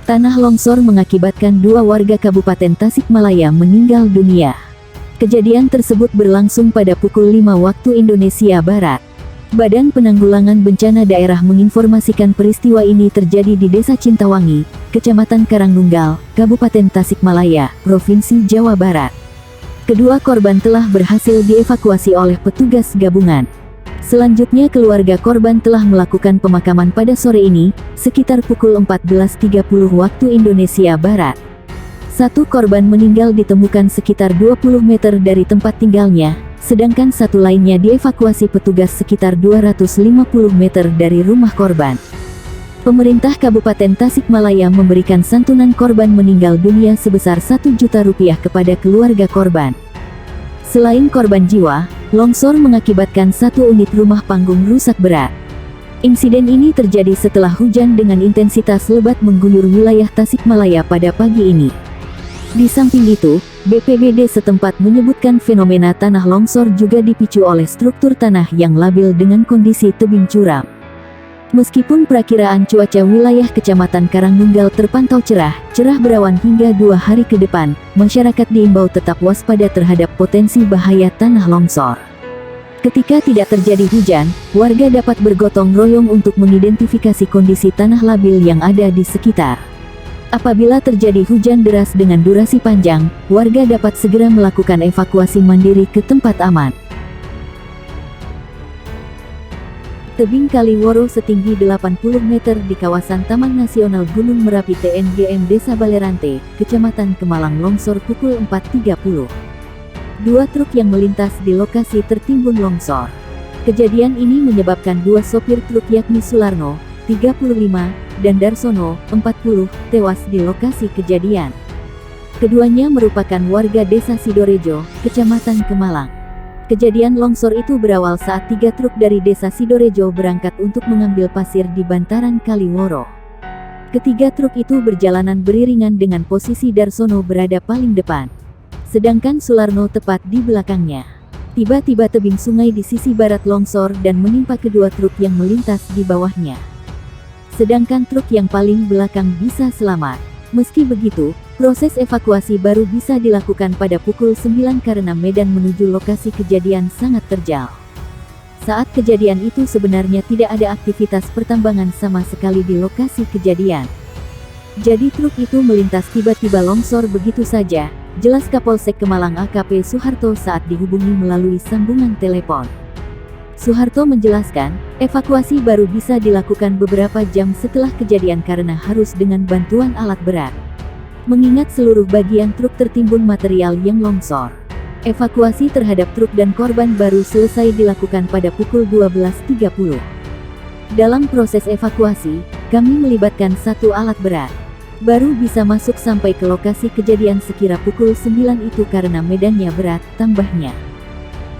Tanah longsor mengakibatkan 2 warga Kabupaten Tasikmalaya meninggal dunia. Kejadian tersebut berlangsung pada pukul 5 waktu Indonesia Barat. Badan Penanggulangan Bencana Daerah menginformasikan peristiwa ini terjadi di Desa Cintawangi, Kecamatan Karangnunggal, Kabupaten Tasikmalaya, Provinsi Jawa Barat. Kedua korban telah berhasil dievakuasi oleh petugas gabungan. Selanjutnya keluarga korban telah melakukan pemakaman pada sore ini, sekitar pukul 14.30 waktu Indonesia Barat. Satu korban meninggal ditemukan sekitar 20 meter dari tempat tinggalnya, sedangkan satu lainnya dievakuasi petugas sekitar 250 meter dari rumah korban. Pemerintah Kabupaten Tasikmalaya memberikan santunan korban meninggal dunia sebesar Rp1 juta kepada keluarga korban. Selain korban jiwa, longsor mengakibatkan 1 unit rumah panggung rusak berat. Insiden ini terjadi setelah hujan dengan intensitas lebat mengguyur wilayah Tasikmalaya pada pagi ini. Di samping itu, BPBD setempat menyebutkan fenomena tanah longsor juga dipicu oleh struktur tanah yang labil dengan kondisi tebing curam. Meskipun perakiraan cuaca wilayah Kecamatan Karangnunggal terpantau cerah berawan hingga 2 hari ke depan, masyarakat diimbau tetap waspada terhadap potensi bahaya tanah longsor. Ketika tidak terjadi hujan, warga dapat bergotong royong untuk mengidentifikasi kondisi tanah labil yang ada di sekitar. Apabila terjadi hujan deras dengan durasi panjang, warga dapat segera melakukan evakuasi mandiri ke tempat aman. Tebing Kali Woro setinggi 80 meter di kawasan Taman Nasional Gunung Merapi TNGM Desa Balerante, Kecamatan Kemalang longsor pukul 4.30. 2 truk yang melintas di lokasi tertimbun longsor. Kejadian ini menyebabkan 2 sopir truk yakni Sularno, 35, dan Darsono, 40, tewas di lokasi kejadian. Keduanya merupakan warga Desa Sidorejo, Kecamatan Kemalang. Kejadian longsor itu berawal saat 3 truk dari Desa Sidorejo berangkat untuk mengambil pasir di bantaran Kali Woro. Ketiga truk itu berjalanan beriringan dengan posisi Darsono berada paling depan, sedangkan Sularno tepat di belakangnya. Tiba-tiba tebing sungai di sisi barat longsor dan menimpa kedua truk yang melintas di bawahnya. Sedangkan truk yang paling belakang bisa selamat. Meski begitu, proses evakuasi baru bisa dilakukan pada pukul 9 karena medan menuju lokasi kejadian sangat terjal. Saat kejadian itu sebenarnya tidak ada aktivitas pertambangan sama sekali di lokasi kejadian. Jadi truk itu melintas tiba-tiba longsor begitu saja, jelas Kapolsek Kemalang AKP Suharto saat dihubungi melalui sambungan telepon. Suharto menjelaskan, evakuasi baru bisa dilakukan beberapa jam setelah kejadian karena harus dengan bantuan alat berat. Mengingat seluruh bagian truk tertimbun material yang longsor. Evakuasi terhadap truk dan korban baru selesai dilakukan pada pukul 12.30. Dalam proses evakuasi, kami melibatkan 1 alat berat. Baru bisa masuk sampai ke lokasi kejadian sekira pukul 9 itu karena medannya berat, tambahnya.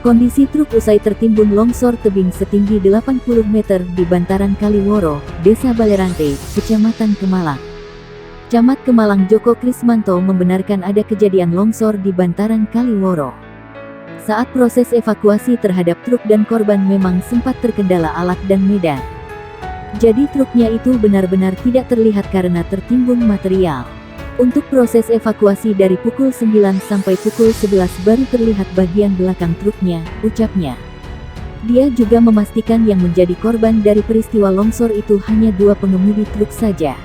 Kondisi truk usai tertimbun longsor tebing setinggi 80 meter di bantaran Kali Woro, Desa Balerante, Kecamatan Kemalang. Camat Kemalang Joko Krismanto membenarkan ada kejadian longsor di bantaran Kali Woro. Saat proses evakuasi terhadap truk dan korban memang sempat terkendala alat dan medan. Jadi truknya itu benar-benar tidak terlihat karena tertimbun material. Untuk proses evakuasi dari pukul 9 sampai pukul 11 baru terlihat bagian belakang truknya, ucapnya. Dia juga memastikan yang menjadi korban dari peristiwa longsor itu hanya 2 pengemudi truk saja.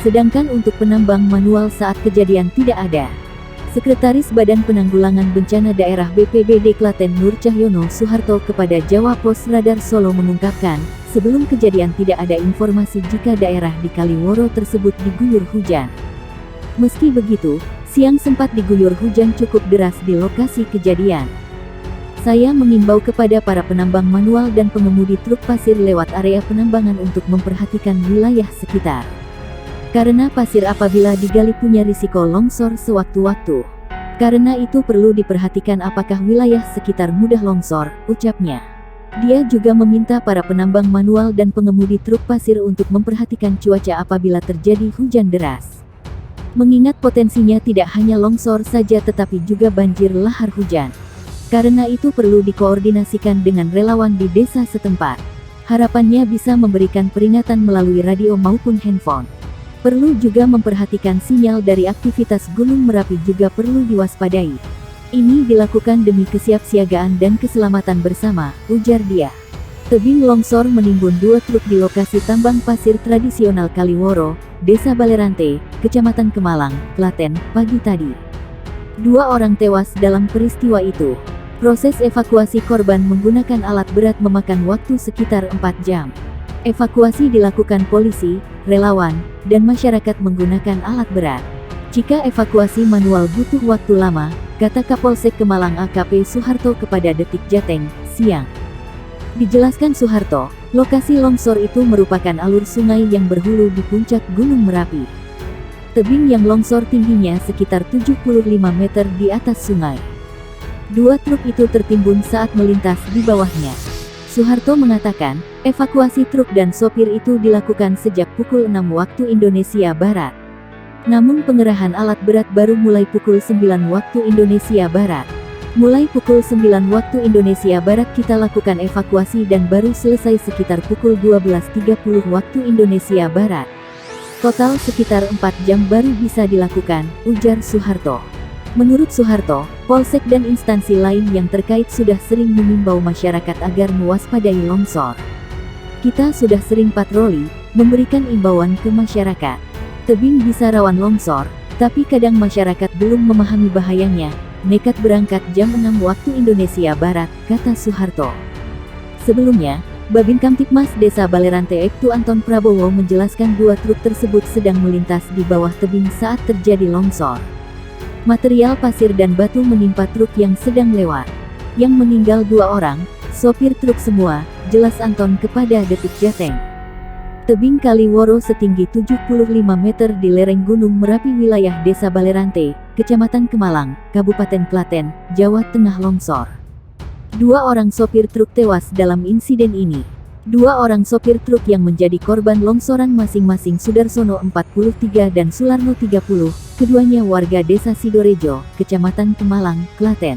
Sedangkan untuk penambang manual saat kejadian tidak ada. Sekretaris Badan Penanggulangan Bencana Daerah BPBD Klaten Nur Cahyono Suharto kepada Jawa Pos Radar Solo mengungkapkan, sebelum kejadian tidak ada informasi jika daerah di Kali Woro tersebut diguyur hujan. Meski begitu, siang sempat diguyur hujan cukup deras di lokasi kejadian. Saya mengimbau kepada para penambang manual dan pengemudi truk pasir lewat area penambangan untuk memperhatikan wilayah sekitar. Karena pasir apabila digali punya risiko longsor sewaktu-waktu. Karena itu perlu diperhatikan apakah wilayah sekitar mudah longsor, ucapnya. Dia juga meminta para penambang manual dan pengemudi truk pasir untuk memperhatikan cuaca apabila terjadi hujan deras. Mengingat potensinya tidak hanya longsor saja tetapi juga banjir lahar hujan. Karena itu perlu dikoordinasikan dengan relawan di desa setempat. Harapannya bisa memberikan peringatan melalui radio maupun handphone. Perlu juga memperhatikan sinyal dari aktivitas Gunung Merapi juga perlu diwaspadai. Ini dilakukan demi kesiapsiagaan dan keselamatan bersama, ujar dia. Tebing longsor menimbun 2 truk di lokasi tambang pasir tradisional Kaliworo, Desa Balerante, Kecamatan Kemalang, Klaten, pagi tadi. 2 orang tewas dalam peristiwa itu. Proses evakuasi korban menggunakan alat berat memakan waktu sekitar 4 jam. Evakuasi dilakukan polisi, relawan, dan masyarakat menggunakan alat berat. Jika evakuasi manual butuh waktu lama, kata Kapolsek Kemalang AKP Suharto kepada Detik Jateng, siang. Dijelaskan Suharto, lokasi longsor itu merupakan alur sungai yang berhulu di puncak Gunung Merapi. Tebing yang longsor tingginya sekitar 75 meter di atas sungai. 2 truk itu tertimbun saat melintas di bawahnya. Suharto mengatakan, evakuasi truk dan sopir itu dilakukan sejak pukul 6 waktu Indonesia Barat. Namun pengerahan alat berat baru mulai pukul 9 waktu Indonesia Barat. Mulai pukul 9 waktu Indonesia Barat kita lakukan evakuasi dan baru selesai sekitar pukul 12.30 waktu Indonesia Barat. Total sekitar 4 jam baru bisa dilakukan, ujar Suharto. Menurut Suharto, Polsek dan instansi lain yang terkait sudah sering mengimbau masyarakat agar mewaspadai longsor. Kita sudah sering patroli, memberikan imbauan ke masyarakat. Tebing bisa rawan longsor, tapi kadang masyarakat belum memahami bahayanya, nekat berangkat jam 6 waktu Indonesia Barat, kata Suharto. Sebelumnya, Babin Kamtipmas Desa Balerante Aibtu Anton Prabowo menjelaskan 2 truk tersebut sedang melintas di bawah tebing saat terjadi longsor. Material pasir dan batu menimpa truk yang sedang lewat. Yang meninggal 2 orang, sopir truk semua, jelas Anton kepada Detik Jateng. Tebing Kaliworo setinggi 75 meter di lereng Gunung Merapi wilayah Desa Balerante, Kecamatan Kemalang, Kabupaten Klaten, Jawa Tengah longsor. 2 orang sopir truk tewas dalam insiden ini. 2 orang sopir truk yang menjadi korban longsoran masing-masing Sudarsono 43 dan Sularno 30, keduanya warga Desa Sidorejo, Kecamatan Kemalang, Klaten.